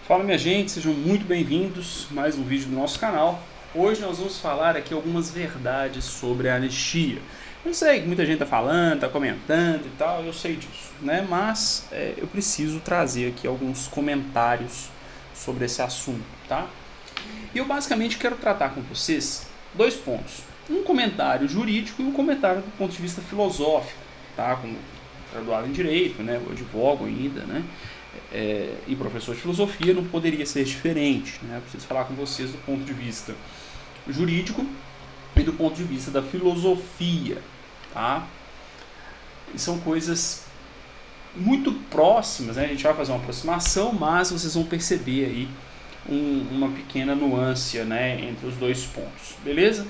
Fala minha gente, sejam muito bem-vindos a mais um vídeo do nosso canal. Hoje nós vamos falar aqui algumas verdades sobre a anistia. Eu sei que muita gente está falando, está comentando e tal, eu sei disso, né? Mas eu preciso trazer aqui alguns comentários sobre esse assunto, tá? E eu basicamente quero tratar com vocês dois pontos. Um comentário jurídico e um comentário do ponto de vista filosófico, tá? Como graduado em Direito, né? Eu advogo ainda, né? E professor de filosofia não poderia ser diferente, né? Eu preciso falar com vocês do ponto de vista jurídico e do ponto de vista da filosofia, tá? E são coisas muito próximas, né? A gente vai fazer uma aproximação, mas vocês vão perceber aí uma pequena nuance, né, entre os dois pontos, beleza?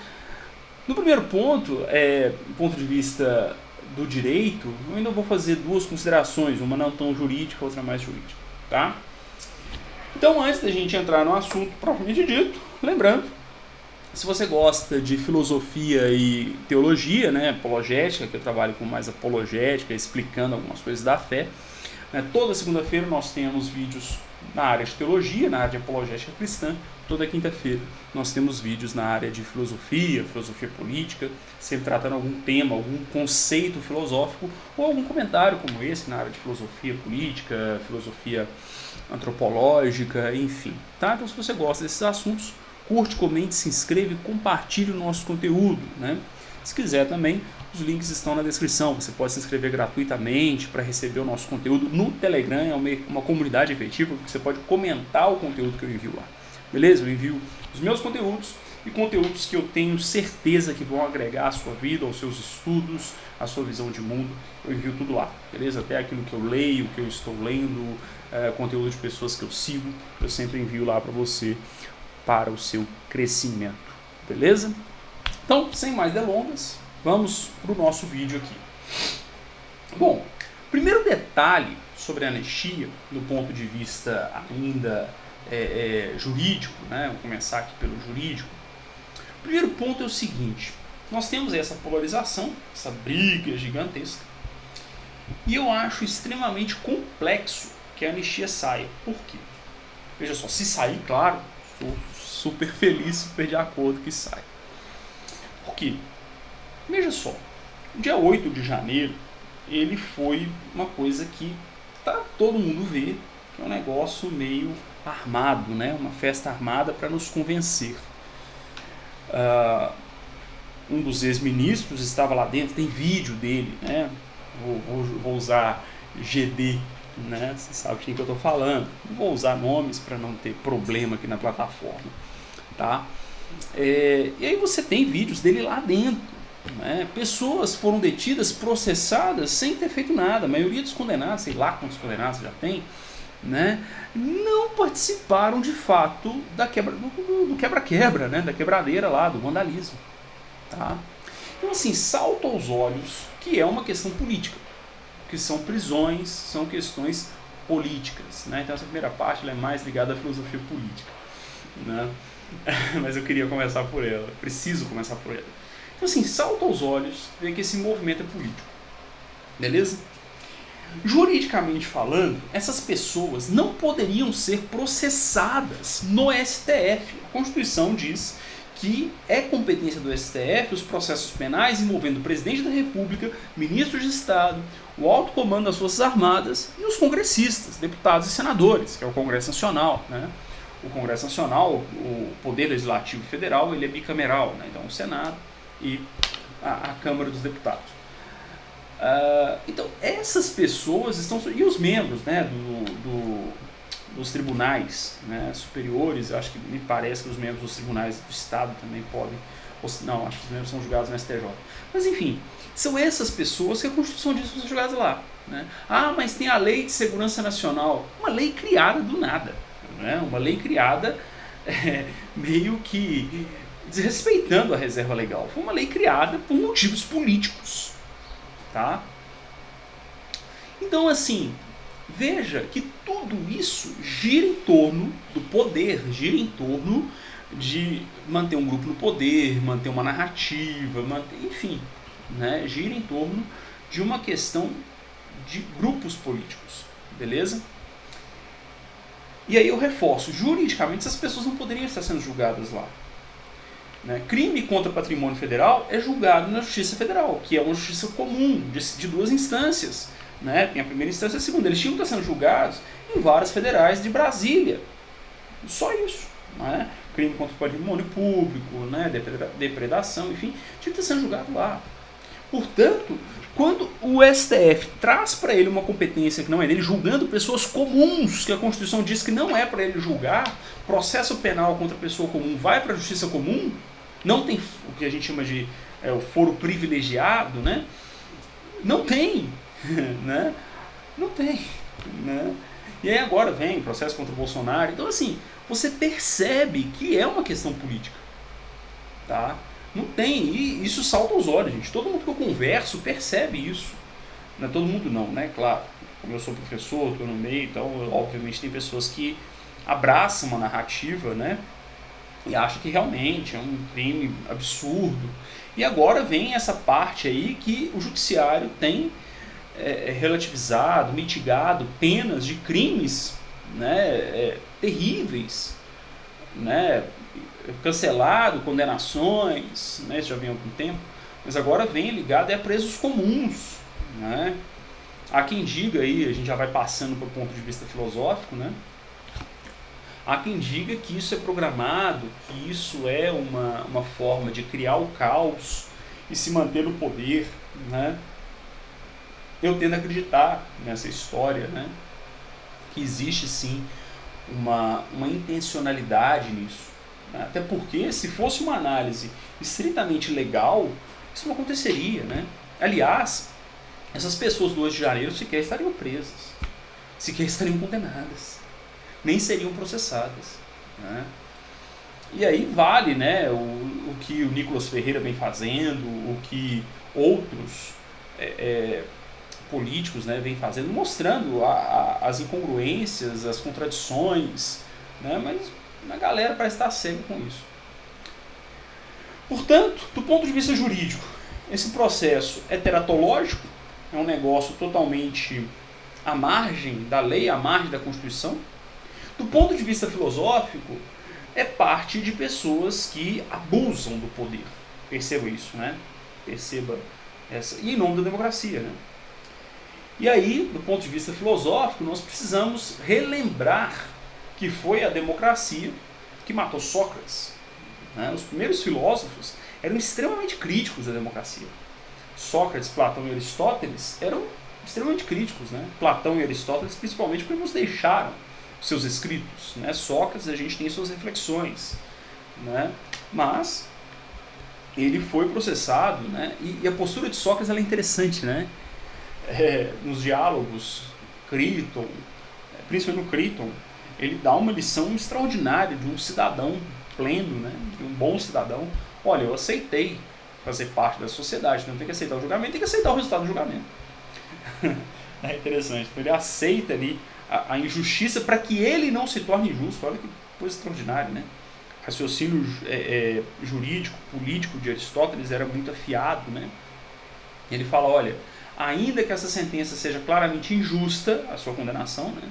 No primeiro ponto, do ponto de vista do direito, eu ainda vou fazer duas considerações, uma não tão jurídica, outra mais jurídica, tá? Então, antes da gente entrar no assunto propriamente dito, lembrando, se você gosta de filosofia e teologia, né, apologética, que eu trabalho com mais apologética, explicando algumas coisas da fé, né, toda segunda-feira nós temos vídeos na área de teologia, na área de apologética cristã. Toda quinta-feira nós temos vídeos na área de filosofia, filosofia política, sempre tratando algum tema, algum conceito filosófico ou algum comentário como esse na área de filosofia política, filosofia antropológica, enfim. Tá? Então, se você gosta desses assuntos, curte, comente, se inscreva e compartilhe o nosso conteúdo, né? Se quiser também, os links estão na descrição. Você pode se inscrever gratuitamente para receber o nosso conteúdo no Telegram. É uma comunidade efetiva, porque você pode comentar o conteúdo que eu envio lá. Beleza? Eu envio os meus conteúdos e conteúdos que eu tenho certeza que vão agregar à sua vida, aos seus estudos, à sua visão de mundo. Eu envio tudo lá, beleza? Até aquilo que eu leio, que eu estou lendo, conteúdo de pessoas que eu sigo, eu sempre envio lá para você, para o seu crescimento. Beleza? Então, sem mais delongas, vamos para o nosso vídeo aqui. Bom, primeiro detalhe sobre a anistia, do ponto de vista ainda jurídico, né? Vou começar aqui pelo jurídico. O primeiro ponto é o seguinte: nós temos essa polarização, essa briga gigantesca, e eu acho extremamente complexo que a anistia saia. Por quê? Veja só, se sair, claro, estou super feliz, super de acordo que saia. Por quê? Veja só, o dia 8 de janeiro, ele foi uma coisa que todo mundo vê, que é um negócio meio armado, né? Uma festa armada para nos convencer. Um dos ex-ministros estava lá dentro, tem vídeo dele, né? Vou usar GD, né? Você sabe de quem que eu estou falando. Não vou usar nomes para não ter problema aqui na plataforma, tá? E aí você tem vídeos dele lá dentro, né? Pessoas foram detidas, processadas sem ter feito nada. A maioria dos condenados, sei lá quantos condenados já tem, né? Não participaram de fato do quebra-quebra, né? Da quebradeira lá, do vandalismo, tá? Então, assim, salta aos olhos que é uma questão política, que são prisões, são questões políticas, né? Então essa primeira parte ela é mais ligada à filosofia política, né? Mas eu queria começar por ela, preciso começar por ela. Então, assim, salta aos olhos ver que esse movimento é político, beleza? Juridicamente falando, essas pessoas não poderiam ser processadas no STF. A Constituição diz que é competência do STF os processos penais envolvendo o presidente da República, ministros de Estado, o alto comando das Forças Armadas e os congressistas, deputados e senadores, que é o Congresso Nacional, né? O Congresso Nacional, o Poder Legislativo Federal, ele é bicameral, né? Então o Senado e a Câmara dos Deputados. Então essas pessoas estão, e os membros, né, dos tribunais, né, superiores, eu acho que me parece que os membros dos tribunais do Estado também podem, não, acho que os membros são julgados no STJ, mas enfim, são essas pessoas que a Constituição diz que são julgadas lá, né? Mas tem a Lei de Segurança Nacional, uma lei criada do nada, né? Uma lei criada meio que desrespeitando a reserva legal, foi uma lei criada por motivos políticos, tá? Então, assim, veja que tudo isso gira em torno do poder, gira em torno de manter um grupo no poder, manter uma narrativa, enfim, né? Gira em torno de uma questão de grupos políticos, beleza? E aí eu reforço, juridicamente essas pessoas não poderiam estar sendo julgadas lá. Né? Crime contra patrimônio federal é julgado na Justiça Federal, que é uma justiça comum, de duas instâncias. Né? Tem a primeira instância e a segunda. Eles tinham que estar sendo julgados em varas federais de Brasília. Só isso. Né? Crime contra o patrimônio público, né? Depredação, enfim, tinha que estar sendo julgado lá. Portanto, quando o STF traz para ele uma competência que não é dele, julgando pessoas comuns, que a Constituição diz que não é para ele julgar, processo penal contra pessoa comum vai para a justiça comum, não tem o que a gente chama de o foro privilegiado, né? Não tem, né? Não tem, né? E aí agora vem processo contra o Bolsonaro. Então, assim, você percebe que é uma questão política, tá? Não tem, e isso salta aos olhos, gente. Todo mundo que eu converso percebe isso. Não é todo mundo não, né? Claro, como eu sou professor, estou no meio, então obviamente tem pessoas que abraçam uma narrativa, né? E acham que realmente é um crime absurdo. E agora vem essa parte aí que o judiciário tem relativizado, mitigado penas de crimes, né, terríveis, né? Cancelado, condenações, né, isso já vem há algum tempo, mas agora vem ligado a presos comuns. Né? Há quem diga aí, a gente já vai passando para o ponto de vista filosófico, né? Há quem diga que isso é programado, que isso é uma forma de criar o caos e se manter no poder. Né? Eu tendo a acreditar nessa história, né? Que existe sim uma intencionalidade nisso. Até porque, se fosse uma análise estritamente legal, isso não aconteceria, né? Aliás, essas pessoas do 8 de janeiro sequer estariam presas, sequer estariam condenadas, nem seriam processadas. Né? E aí vale, né, o que o Nicolas Ferreira vem fazendo, o que outros políticos, né, vem fazendo, mostrando as incongruências, as contradições, né, mas a galera parece estar cega com isso. Portanto, do ponto de vista jurídico, esse processo é teratológico, é um negócio totalmente à margem da lei, à margem da Constituição. Do ponto de vista filosófico, é parte de pessoas que abusam do poder. Perceba isso, né? Perceba essa. E em nome da democracia, né? E aí, do ponto de vista filosófico, nós precisamos relembrar que foi a democracia que matou Sócrates. Né? Os primeiros filósofos eram extremamente críticos da democracia. Sócrates, Platão e Aristóteles eram extremamente críticos. Né? Platão e Aristóteles, principalmente porque nos deixaram seus escritos. Né? Sócrates, a gente tem suas reflexões. Né? Mas ele foi processado, né? E a postura de Sócrates ela é interessante. Né? Nos diálogos, Críton, principalmente no Críton, ele dá uma lição extraordinária de um cidadão pleno, né? De um bom cidadão. Olha, eu aceitei fazer parte da sociedade, não tem que aceitar o julgamento, tem que aceitar o resultado do julgamento. É interessante. Então ele aceita ali a injustiça para que ele não se torne injusto. Olha que coisa extraordinária, né? O raciocínio jurídico, político de Aristóteles era muito afiado, né? E ele fala, olha, ainda que essa sentença seja claramente injusta, a sua condenação, né?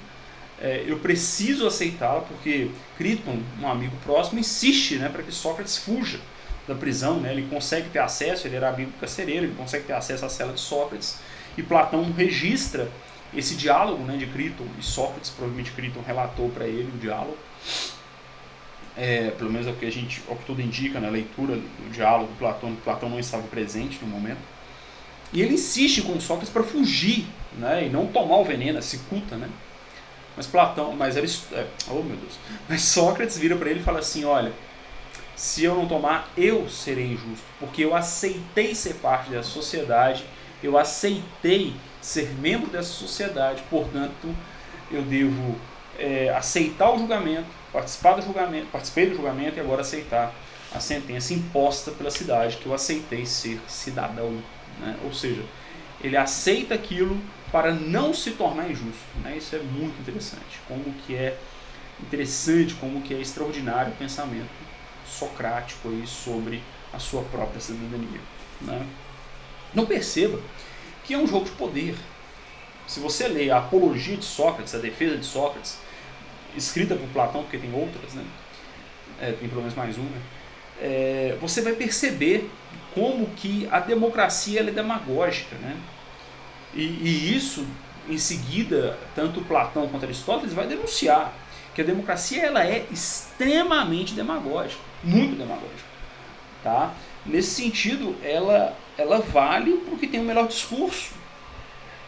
Eu preciso aceitá-la porque Críton, um amigo próximo, insiste, né, para que Sócrates fuja da prisão. Né? Ele consegue ter acesso, ele era amigo carcereiro, ele consegue ter acesso à cela de Sócrates. E Platão registra esse diálogo, né, de Críton e Sócrates. Provavelmente Críton relatou para ele o diálogo. Pelo menos é o que tudo indica na leitura do diálogo. Platão não estava presente no momento. E ele insiste com Sócrates para fugir, né, e não tomar o veneno, a cicuta, né? Mas Sócrates vira para ele e fala assim, olha, se eu não tomar, eu serei injusto, porque eu aceitei ser parte dessa sociedade, eu aceitei ser membro dessa sociedade, portanto, eu devo aceitar o julgamento, participei do julgamento e agora aceitar a sentença imposta pela cidade, que eu aceitei ser cidadão. Né? Ou seja, ele aceita aquilo para não se tornar injusto. Né? Isso é muito interessante. Como que é interessante, como que é extraordinário o pensamento socrático aí sobre a sua própria cidadania. Né? Não perceba que é um jogo de poder. Se você lê a apologia de Sócrates, a defesa de Sócrates, escrita por Platão, porque tem outras, né? Tem pelo menos mais uma, você vai perceber como que a democracia ela é demagógica, né? E isso, em seguida, tanto Platão quanto Aristóteles vai denunciar que a democracia ela é extremamente demagógica, muito demagógica, tá? Nesse sentido, ela vale para o que tem o melhor discurso,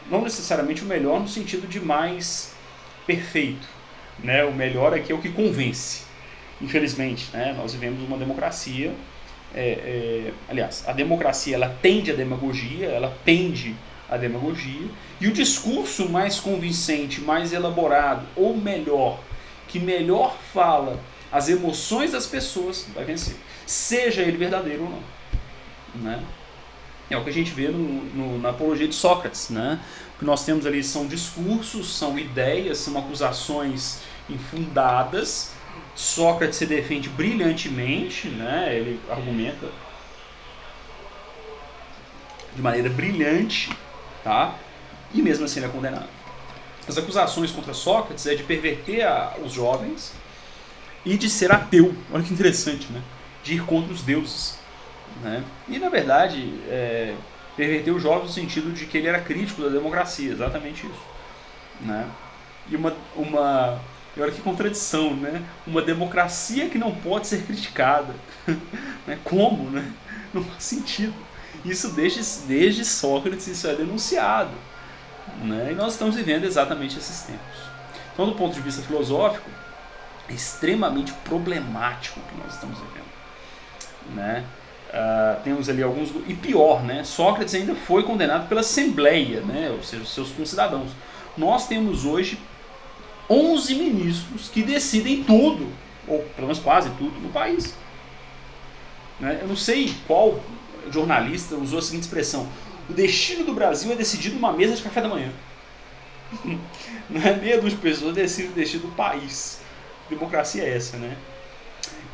não necessariamente o melhor no sentido de mais perfeito, né? O melhor aqui é o que convence. Infelizmente, né? Nós vivemos uma democracia, aliás, a democracia ela tende à demagogia, ela pende à demagogia, e o discurso mais convincente, mais elaborado, ou melhor, que melhor fala as emoções das pessoas, vai vencer, seja ele verdadeiro ou não, né? É o que a gente vê na apologia de Sócrates, né? O que nós temos ali são discursos, são ideias, são acusações infundadas. Sócrates se defende brilhantemente, né? Ele argumenta de maneira brilhante, tá? E mesmo assim ele é condenado. As acusações contra Sócrates é de perverter os jovens e de ser ateu. Olha que interessante, né? De ir contra os deuses, né? E na verdade, perverter os jovens no sentido de que ele era crítico da democracia, exatamente isso, né? E olha que contradição, né? Uma democracia que não pode ser criticada. Como, né? Não faz sentido. Isso desde Sócrates isso é denunciado, né? E nós estamos vivendo exatamente esses tempos. Então, do ponto de vista filosófico, é extremamente problemático o que nós estamos vivendo, né? Temos ali alguns... E pior, né? Sócrates ainda foi condenado pela Assembleia, né? Ou seja, os seus concidadãos. Nós temos hoje 11 ministros que decidem tudo, ou pelo menos quase tudo, no país, né? Eu não sei qual jornalista usou a seguinte expressão: o destino do Brasil é decidido numa mesa de café da manhã. Não é meia dúzia de pessoas decidem o destino do país. Democracia é essa, né?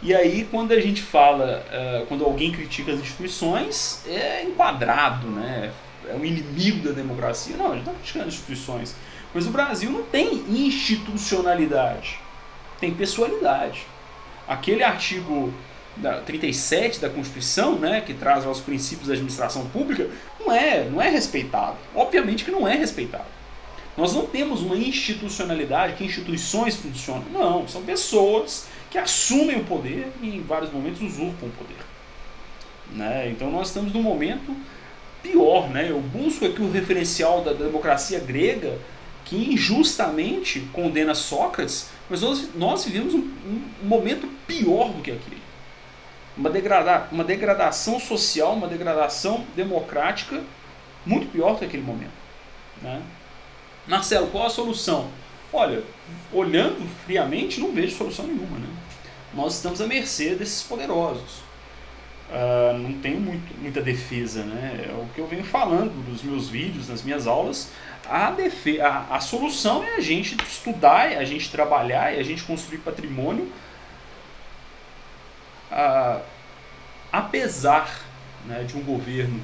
E aí, quando a gente fala, quando alguém critica as instituições, é enquadrado, né? É um inimigo da democracia. Não, a gente não está criticando as instituições. Mas o Brasil não tem institucionalidade, tem pessoalidade. Aquele artigo 37 da Constituição, né, que traz os princípios da administração pública, não é respeitado. Obviamente que não é respeitado. Nós não temos uma institucionalidade, que instituições funcionam. Não, são pessoas que assumem o poder e em vários momentos usurpam o poder, né? Então nós estamos num momento pior, né? Eu busco aqui o referencial da democracia grega, que injustamente condena Sócrates, mas nós vivemos um momento pior do que aquele. Uma degradação social, uma degradação democrática muito pior do que aquele momento, né? Marcelo, qual a solução? Olha, olhando friamente, não vejo solução nenhuma, né? Nós estamos à mercê desses poderosos. Não tem muita defesa, né? É o que eu venho falando nos meus vídeos, nas minhas aulas. A solução é a gente estudar, é a gente trabalhar, é a gente construir patrimônio, apesar, né, de um governo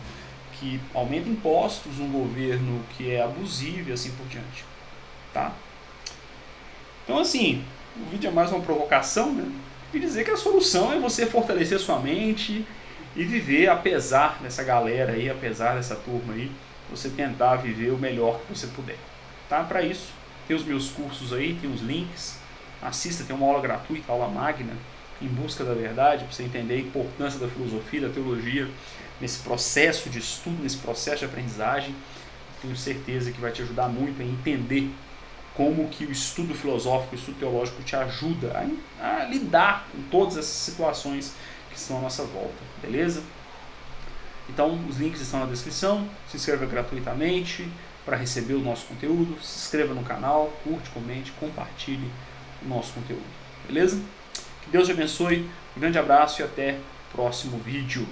que aumenta impostos, um governo que é abusivo e assim por diante, tá? Então, assim, o vídeo é mais uma provocação, né? E dizer que a solução é você fortalecer sua mente e viver apesar dessa galera aí, apesar dessa turma aí, você tentar viver o melhor que você puder, tá? Para isso, tem os meus cursos aí, tem os links, assista, tem uma aula gratuita, aula magna, em busca da verdade, para você entender a importância da filosofia, da teologia, nesse processo de estudo, nesse processo de aprendizagem. Tenho certeza que vai te ajudar muito a entender como que o estudo filosófico, o estudo teológico te ajuda a lidar com todas essas situações que estão à nossa volta, beleza? Então, os links estão na descrição, se inscreva gratuitamente para receber o nosso conteúdo, se inscreva no canal, curte, comente, compartilhe o nosso conteúdo, beleza? Que Deus te abençoe, um grande abraço e até o próximo vídeo.